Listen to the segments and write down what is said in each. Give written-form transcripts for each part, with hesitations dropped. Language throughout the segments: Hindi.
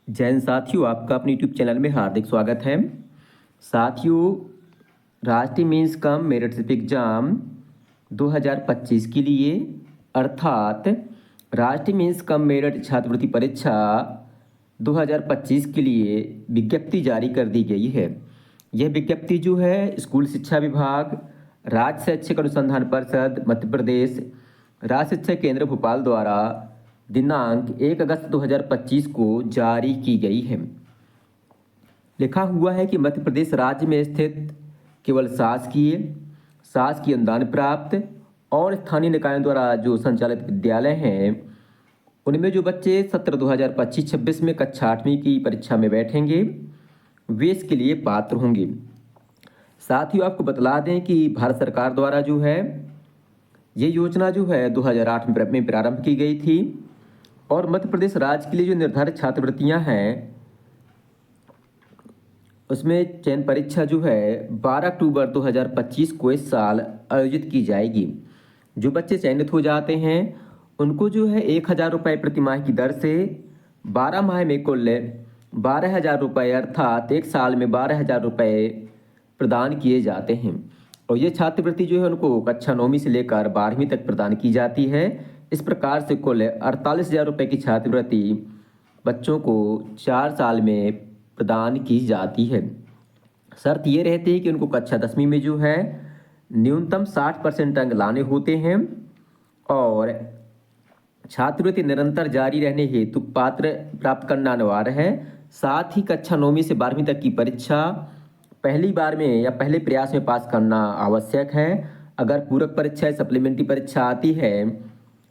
जय हिंद साथियों, आपका अपने यूट्यूब चैनल में हार्दिक स्वागत है। साथियों, राष्ट्रीय मेंस कम मेरिट एग्जाम 2025 के लिए अर्थात राष्ट्रीय मेंस कम मेरिट छात्रवृत्ति परीक्षा 2025 के लिए विज्ञप्ति जारी कर दी गई है। यह विज्ञप्ति जो है स्कूल शिक्षा विभाग, राज्य शैक्षिक अनुसंधान परिषद मध्य प्रदेश, राज्य शिक्षा केंद्र भोपाल द्वारा दिनांक 1 अगस्त 2025 को जारी की गई है। लिखा हुआ है कि मध्य प्रदेश राज्य में स्थित केवल शासकीय अनुदान प्राप्त और स्थानीय निकायों द्वारा जो संचालित विद्यालय हैं उनमें जो बच्चे सत्र 2025-26 में कक्षा 8वीं की परीक्षा में बैठेंगे वे इसके लिए पात्र होंगे। साथ ही आपको बतला दें कि भारत सरकार द्वारा जो है ये योजना जो है 2008 में प्रारंभ की गई थी और मध्य प्रदेश राज्य के लिए जो निर्धारित छात्रवृत्तियां हैं उसमें चयन परीक्षा जो है 12 अक्टूबर 2025 को इस साल आयोजित की जाएगी। जो बच्चे चयनित हो जाते हैं उनको जो है 1,000 रुपये प्रतिमाह की दर से 12 माह में कुल 12,000 रुपये अर्थात एक साल में 12,000 रुपये प्रदान किए जाते हैं। और ये छात्रवृत्ति जो है उनको कक्षा 9वीं से लेकर 12वीं तक प्रदान की जाती है। इस प्रकार से कुल 48,000 रुपये की छात्रवृत्ति बच्चों को 4 साल में प्रदान की जाती है। शर्त ये रहती है कि उनको कक्षा 10वीं में जो है न्यूनतम 60% अंक लाने होते हैं और छात्रवृत्ति निरंतर जारी रहने हेतु पात्र प्राप्त करना अनिवार्य है। साथ ही कक्षा 9वीं से 12वीं तक की परीक्षा पहली बार में या पहले प्रयास में पास करना आवश्यक है। अगर पूरक परीक्षा या सप्लीमेंट्री परीक्षा आती है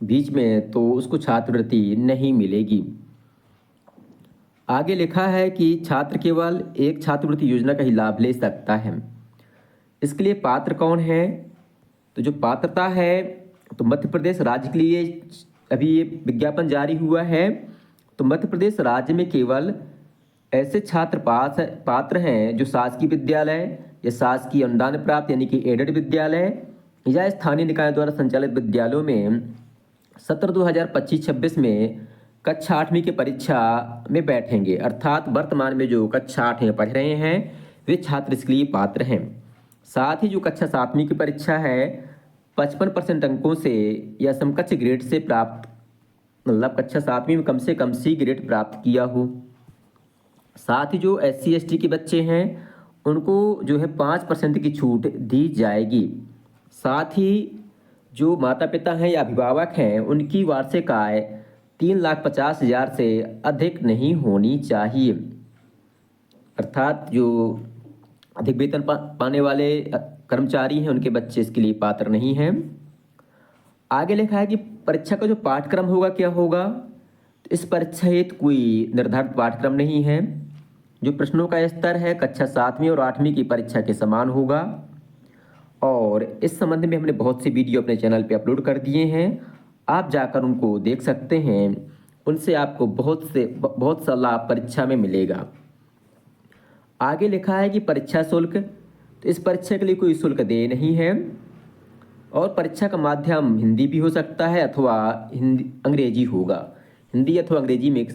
बीच में तो उसको छात्रवृत्ति नहीं मिलेगी। आगे लिखा है कि छात्र केवल एक छात्रवृत्ति योजना का ही लाभ ले सकता है। इसके लिए पात्र कौन है? तो जो पात्रता है तो मध्य प्रदेश राज्य के लिए अभी ये विज्ञापन जारी हुआ है। तो मध्य प्रदेश राज्य में केवल ऐसे छात्र पात्र हैं जो शासकीय विद्यालय या शासकीय अनुदान प्राप्त यानी कि एडेड विद्यालय या स्थानीय निकाय द्वारा संचालित विद्यालयों में सत्र 2025-26 में कक्षा 8वीं की परीक्षा में बैठेंगे। अर्थात वर्तमान में जो कक्षा 8 में पढ़ रहे हैं वे छात्र इसके लिए पात्र हैं। साथ ही जो कक्षा 7वीं की परीक्षा है 55% अंकों से या समकक्ष ग्रेड से प्राप्त मतलब कक्षा 7वीं में कम से कम C ग्रेड प्राप्त किया हो। साथ ही जो SC ST के बच्चे हैं उनको जो है 5% की छूट दी जाएगी। साथ ही जो माता पिता हैं या अभिभावक हैं उनकी वार्षिक आय 3,50,000 से अधिक नहीं होनी चाहिए। अर्थात जो अधिक वेतन पाने वाले कर्मचारी हैं उनके बच्चे इसके लिए पात्र नहीं हैं। आगे लिखा है कि परीक्षा का जो पाठ्यक्रम होगा क्या होगा। तो इस परीक्षा हेतु कोई निर्धारित पाठ्यक्रम नहीं है। जो प्रश्नों का स्तर है कक्षा 7वीं और 8वीं की परीक्षा के समान होगा और इस संबंध में हमने बहुत से वीडियो अपने चैनल पे अपलोड कर दिए हैं, आप जाकर उनको देख सकते हैं। उनसे आपको बहुत सा लाभ परीक्षा में मिलेगा। आगे लिखा है कि परीक्षा शुल्क, तो इस परीक्षा के लिए कोई शुल्क देय नहीं है और परीक्षा का माध्यम हिंदी भी हो सकता है अथवा अंग्रेजी होगा। हिंदी अथवा अंग्रेजी में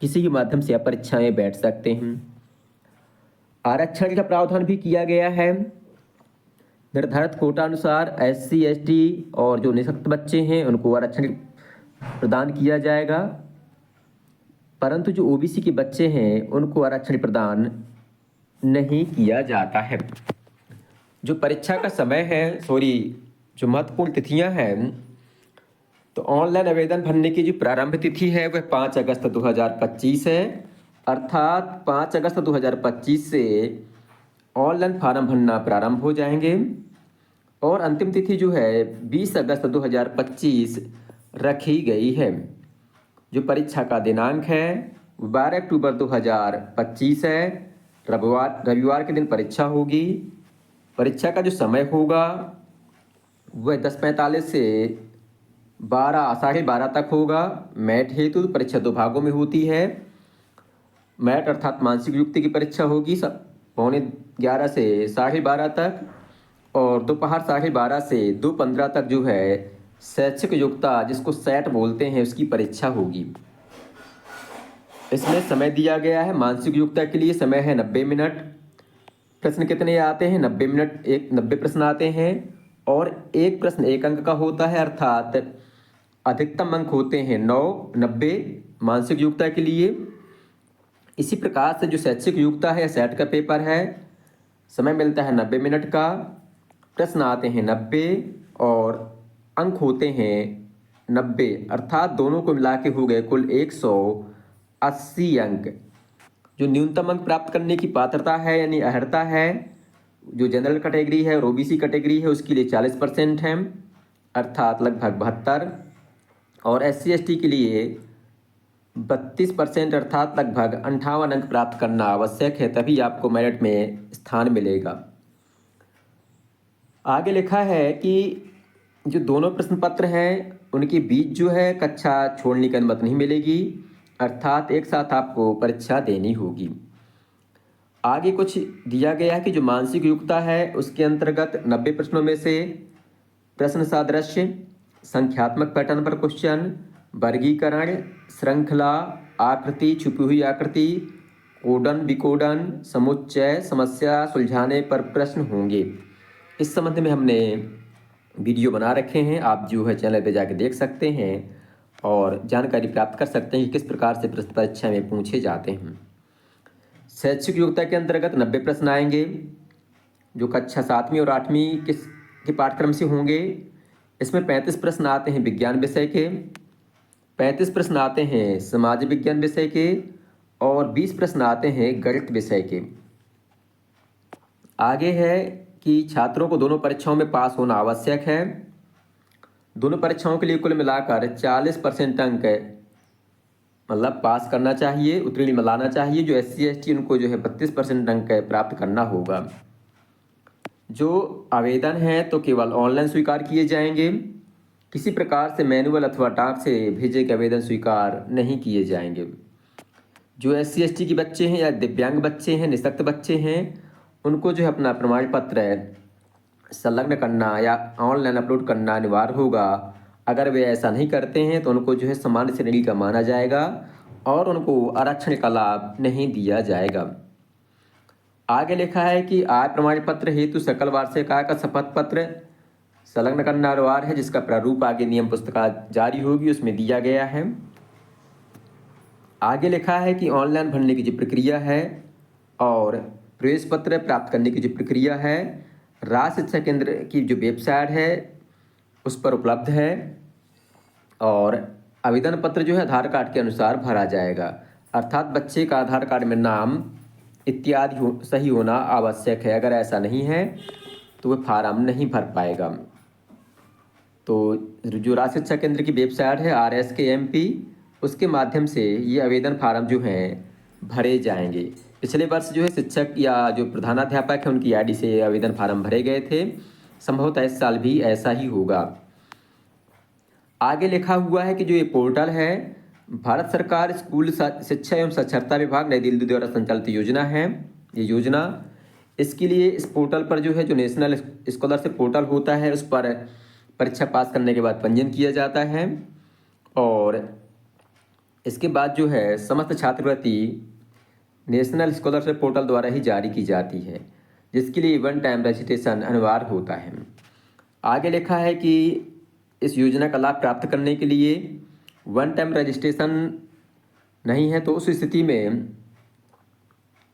किसी भी माध्यम से आप परीक्षा में बैठ सकते हैं। आरक्षण का प्रावधान भी किया गया है। निर्धारित कोटा अनुसार SC ST और जो निःशक्त बच्चे हैं उनको आरक्षण प्रदान किया जाएगा, परंतु जो OBC के बच्चे हैं उनको आरक्षण प्रदान नहीं किया जाता है। जो परीक्षा का समय है जो महत्वपूर्ण तिथियां हैं तो ऑनलाइन आवेदन भरने की जो प्रारंभ तिथि है वह 5 अगस्त 2025 है। अर्थात 5 अगस्त 2025 से ऑनलाइन फार्म भरना प्रारंभ हो जाएंगे और अंतिम तिथि जो है 20 अगस्त 2025 रखी गई है। जो परीक्षा का दिनांक है 12 अक्टूबर 2025 है। रविवार के दिन परीक्षा होगी। परीक्षा का जो समय होगा वह 10:45 से 12:30 तक होगा। मैथ हेतु परीक्षा 2 भागों में होती है। मैथ अर्थात मानसिक युक्ति की परीक्षा होगी 11:15 से 12:30 तक और दोपहर 12:30 से 2:15 तक जो है शैक्षिक योग्यता जिसको सेट बोलते हैं उसकी परीक्षा होगी। इसमें समय दिया गया है मानसिक योग्यता के लिए, समय है 90 मिनट। प्रश्न कितने आते हैं? 90 मिनट, 90 प्रश्न आते हैं और एक प्रश्न 1 अंक का होता है, अर्थात अधिकतम अंक होते हैं 9, 90 मानसिक योग्यता के लिए। इसी प्रकार से जो शैक्षिक योग्यता है, सेट का पेपर है, समय मिलता है 90 मिनट का, प्रश्न आते हैं 90 और अंक होते हैं 90, अर्थात दोनों को मिला के हो गए कुल 180 अंक। जो न्यूनतम अंक प्राप्त करने की पात्रता है यानी अर्हता है, जो जनरल कैटेगरी है और ओबीसी कैटेगरी है उसके लिए 40% है, अर्थात लगभग 72, और एससी एसटी के लिए 32% अर्थात लगभग 58 अंक प्राप्त करना आवश्यक है, तभी आपको मेरिट में स्थान मिलेगा। आगे लिखा है कि जो दोनों प्रश्न पत्र हैं उनके बीच जो है कक्षा छोड़ने की अनुमति नहीं मिलेगी, अर्थात एक साथ आपको परीक्षा देनी होगी। आगे कुछ दिया गया है कि जो मानसिक योग्यता है उसके अंतर्गत 90 प्रश्नों में से प्रश्न सादृश्य, संख्यात्मक पैटर्न पर क्वेश्चन, वर्गीकरण, श्रृंखला, आकृति, छुपी हुई आकृति, कोडन विकोडन, समुच्चय, समस्या सुलझाने पर प्रश्न होंगे। इस संबंध में हमने वीडियो बना रखे हैं, आप जो है चैनल पे जाके देख सकते हैं और जानकारी प्राप्त कर सकते हैं कि किस प्रकार से प्रश्न परीक्षा में पूछे जाते हैं। शैक्षिक योग्यता के अंतर्गत 90 प्रश्न आएंगे जो कक्षा 7वीं और 8वीं के पाठ्यक्रम से होंगे। इसमें 35 प्रश्न आते हैं विज्ञान विषय के, 35 प्रश्न आते हैं समाज विज्ञान विषय के और 20 प्रश्न आते हैं गणित विषय के। आगे है कि छात्रों को दोनों परीक्षाओं में पास होना आवश्यक है। दोनों परीक्षाओं के लिए कुल मिलाकर 40% अंक मतलब पास करना चाहिए, उत्तीर्ण मिलाना चाहिए। जो एससी एसटी उनको जो है 32% अंक प्राप्त करना होगा। जो आवेदन है तो केवल ऑनलाइन स्वीकार किए जाएंगे, किसी प्रकार से मैनुअल अथवा डाक से भेजे गए आवेदन स्वीकार नहीं किए जाएंगे। जो एससी एसटी के बच्चे हैं या दिव्यांग बच्चे हैं, निःशक्त बच्चे हैं, उनको जो है अपना प्रमाण पत्र संलग्न करना या ऑनलाइन अपलोड करना अनिवार्य होगा। अगर वे ऐसा नहीं करते हैं तो उनको जो है सामान्य श्रेणी का माना जाएगा और उनको आरक्षण का लाभ नहीं दिया जाएगा। आगे लिखा है कि आय प्रमाण पत्र हेतु सकल वार्षिक आय का शपथ पत्र संलग्न करना अनिवार्य है, जिसका प्रारूप आगे नियम पुस्तिका जारी होगी उसमें दिया गया है। आगे लिखा है कि ऑनलाइन भरने की जो प्रक्रिया है और प्रवेश पत्र प्राप्त करने की जो प्रक्रिया है राज्य शिक्षा केंद्र की जो वेबसाइट है उस पर उपलब्ध है और आवेदन पत्र जो है आधार कार्ड के अनुसार भरा जाएगा, अर्थात बच्चे का आधार कार्ड में नाम इत्यादि सही होना आवश्यक है। अगर ऐसा नहीं है तो वह फार्म नहीं भर पाएगा। तो जो राज्य शिक्षा केंद्र की वेबसाइट है RSKMP, उसके माध्यम से ये आवेदन फार्म जो हैं भरे जाएंगे। पिछले वर्ष जो है शिक्षक या जो प्रधानाध्यापक है उनकी आईडी से आवेदन फार्म भरे गए थे, संभवतः इस साल भी ऐसा ही होगा। आगे लिखा हुआ है कि जो ये पोर्टल है भारत सरकार स्कूल शिक्षा एवं साक्षरता विभाग नई दिल्ली द्वारा संचालित योजना है। ये योजना इसके लिए इस पोर्टल पर जो है जो नेशनल स्कॉलरशिप पोर्टल होता है उस पर परीक्षा पास करने के बाद पंजीयन किया जाता है और इसके बाद जो है समस्त छात्रवृत्ति नेशनल स्कॉलरशिप पोर्टल द्वारा ही जारी की जाती है, जिसके लिए 1 टाइम रजिस्ट्रेशन अनिवार्य होता है। आगे लिखा है कि इस योजना का लाभ प्राप्त करने के लिए 1 टाइम रजिस्ट्रेशन नहीं है तो उस स्थिति में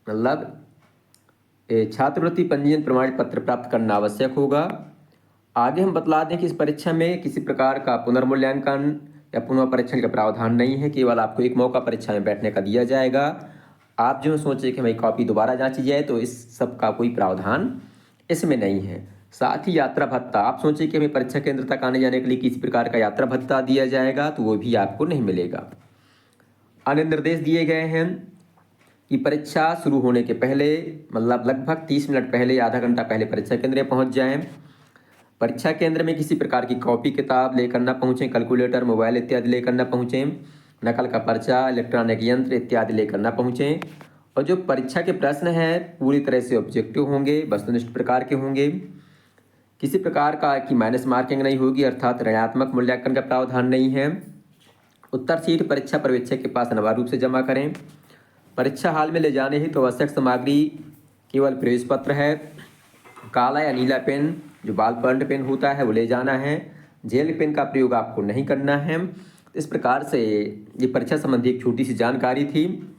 मतलब छात्रवृत्ति पंजीयन प्रमाण पत्र प्राप्त करना आवश्यक होगा। आगे हम बतला दें कि इस परीक्षा में किसी प्रकार का पुनर्मूल्यांकन या पुनः परीक्षण का प्रावधान नहीं है, केवल आपको एक मौका परीक्षा में बैठने का दिया जाएगा। आप जो सोचे कि भाई कॉपी दोबारा जांची जाए तो इस सब का कोई प्रावधान इसमें नहीं है। साथ ही यात्रा भत्ता, आप सोचे कि हमें परीक्षा केंद्र तक आने जाने के लिए किसी प्रकार का यात्रा भत्ता दिया जाएगा तो वो भी आपको नहीं मिलेगा। अन्य निर्देश दिए गए हैं कि परीक्षा शुरू होने के पहले मतलब लगभग 30 मिनट पहले या आधा घंटा पहले परीक्षा केंद्र पहुंच जाएं। परीक्षा केंद्र में किसी प्रकार की कॉपी किताब लेकर न पहुँचें, कैलकुलेटर मोबाइल इत्यादि लेकर न पहुँचें, नकल का पर्चा इलेक्ट्रॉनिक यंत्र इत्यादि लेकर न पहुँचें। और जो परीक्षा के प्रश्न हैं पूरी तरह से ऑब्जेक्टिव होंगे, वस्तुनिष्ठ प्रकार के होंगे, किसी प्रकार का कि माइनस मार्किंग नहीं होगी, अर्थात ऋणात्मक मूल्यांकन का प्रावधान नहीं है। उत्तर शीट परीक्षा पर्यवेक्षक के पास अनिवार्य रूप से जमा करें। परीक्षा हाल में ले जाने हेतु तो आवश्यक सामग्री केवल प्रवेश पत्र है, काला या नीला पेन जो बॉल पॉइंट पेन होता है वो ले जाना है। जेल पेन का प्रयोग आपको नहीं करना है। इस प्रकार से ये परीक्षा संबंधी एक छोटी सी जानकारी थी।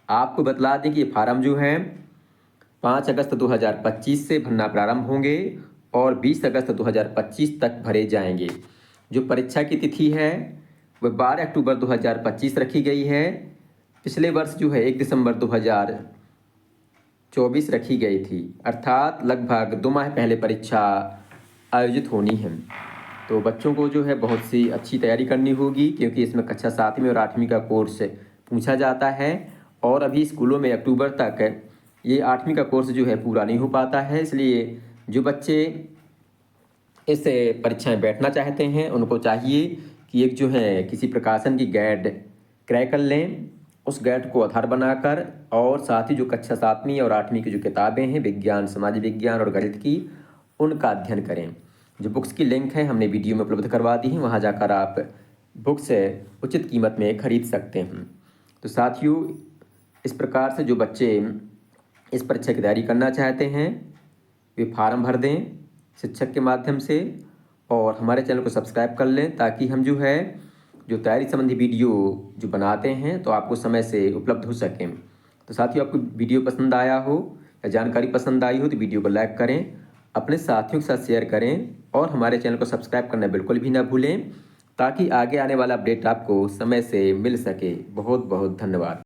आपको बतला दें कि ये फार्म जो है 5 अगस्त 2025 से भरना प्रारंभ होंगे और 20 अगस्त 2025 तक भरे जाएंगे। जो परीक्षा की तिथि है वह 12 अक्टूबर 2025 रखी गई है। पिछले वर्ष जो है 1 दिसंबर 2024 रखी गई थी, अर्थात लगभग 2 माह पहले परीक्षा आयोजित होनी है। तो बच्चों को जो है बहुत सी अच्छी तैयारी करनी होगी, क्योंकि इसमें कक्षा 7वीं और 8वीं का कोर्स पूछा जाता है और अभी स्कूलों में अक्टूबर तक ये 8वीं का कोर्स जो है पूरा नहीं हो पाता है। इसलिए जो बच्चे इस परीक्षा में बैठना चाहते हैं उनको चाहिए कि एक जो है किसी प्रकाशन की गाइड क्रय कर लें, उस गाइड को आधार बनाकर, और साथ ही जो कक्षा 7वीं और 8वीं की जो किताबें हैं विज्ञान, समाज विज्ञान और गणित की, उनका अध्ययन करें। जो बुक्स की लिंक है हमने वीडियो में उपलब्ध करवा दी है, वहाँ जाकर आप बुक्स उचित कीमत में खरीद सकते हैं। तो साथियों, इस प्रकार से जो बच्चे इस परीक्षा की तैयारी करना चाहते हैं वे फार्म भर दें शिक्षक के माध्यम से, और हमारे चैनल को सब्सक्राइब कर लें ताकि हम जो है जो तैयारी संबंधी वीडियो जो बनाते हैं तो आपको समय से उपलब्ध हो सकें। तो साथियों, आपको वीडियो पसंद आया हो या जानकारी पसंद आई हो तो वीडियो को लाइक करें, अपने साथियों के साथ शेयर करें और हमारे चैनल को सब्सक्राइब करना बिल्कुल भी ना भूलें ताकि आगे आने वाला अपडेट आपको समय से मिल सके। बहुत बहुत धन्यवाद।